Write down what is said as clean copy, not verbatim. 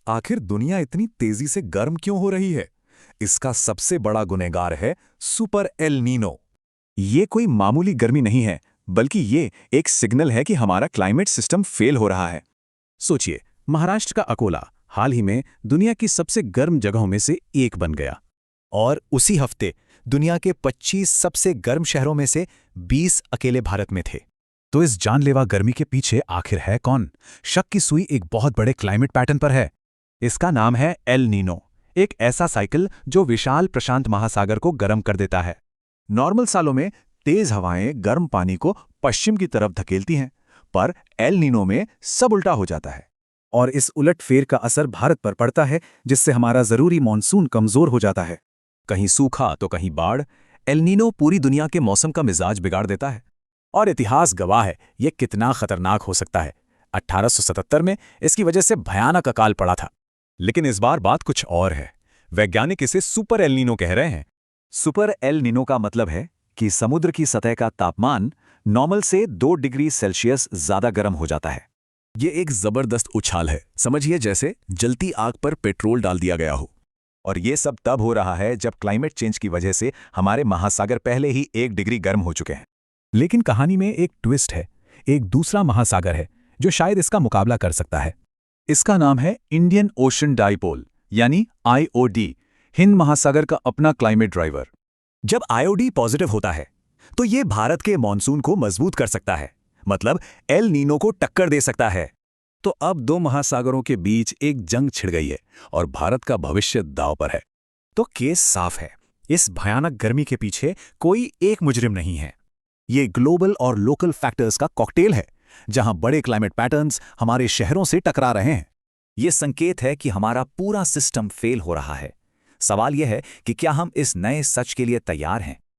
आखिर दुनिया इतनी तेजी से गर्म क्यों हो रही है? इसका सबसे बड़ा गुनहगार है सुपर एल नीनो। ये कोई मामूली गर्मी नहीं है, बल्कि ये एक सिग्नल है कि हमारा क्लाइमेट सिस्टम फेल हो रहा है। सोचिए, महाराष्ट्र का अकोला हाल ही में दुनिया की सबसे गर्म जगहों में से एक बन गया। और उसी हफ्ते दुनिया के 25 सबसे गर्म शहरों में से 20 अकेले भारत में थे। तो इस जानलेवा गर्मी के पीछे आखिर है कौन? शक की सुई एक बहुत बड़े क्लाइमेट पैटर्न पर है। इसका नाम है एल नीनो, एक ऐसा साइकिल जो विशाल प्रशांत महासागर को गर्म कर देता है। नॉर्मल सालों में तेज हवाएं गर्म पानी को पश्चिम की तरफ धकेलती हैं, पर एल नीनो में सब उल्टा हो जाता है। और इस उलटफेर का असर भारत पर पड़ता है, जिससे हमारा जरूरी मानसून कमजोर हो जाता है। कहीं सूखा तो कहीं बाढ़। एल नीनो पूरी दुनिया के मौसम का मिजाज बिगाड़ देता है। और इतिहास गवाह है ये कितना खतरनाक हो सकता है। 1877 में इसकी वजह से भयानक अकाल पड़ा था। लेकिन इस बार बात कुछ और है। वैज्ञानिक इसे सुपर एल नीनो कह रहे हैं। सुपर एल नीनो का मतलब है कि समुद्र की सतह का तापमान नॉर्मल से 2 डिग्री सेल्सियस ज्यादा गर्म हो जाता है। ये एक जबरदस्त उछाल है, समझिए जैसे जलती आग पर पेट्रोल डाल दिया गया हो। और ये सब तब हो रहा है जब क्लाइमेट चेंज की वजह से हमारे महासागर पहले ही 1 डिग्री गर्म हो चुके हैं। लेकिन कहानी में एक ट्विस्ट है। एक दूसरा महासागर है जो शायद इसका मुकाबला कर सकता है। इसका नाम है इंडियन ओशन डाइपोल, यानी IOD, हिंद महासागर का अपना क्लाइमेट ड्राइवर। जब IOD पॉजिटिव होता है तो ये भारत के मॉनसून को मजबूत कर सकता है, मतलब एल नीनो को टक्कर दे सकता है। तो अब 2 महासागरों के बीच एक जंग छिड़ गई है और भारत का भविष्य दांव पर है। तो केस साफ है, इस भयानक गर्मी के पीछे कोई एक मुजरिम नहीं है। ये ग्लोबल और लोकल फैक्टर्स का कॉकटेल है, जहां बड़े क्लाइमेट पैटर्न्स हमारे शहरों से टकरा रहे हैं। ये संकेत है कि हमारा पूरा सिस्टम फेल हो रहा है। सवाल यह है कि क्या हम इस नए सच के लिए तैयार हैं?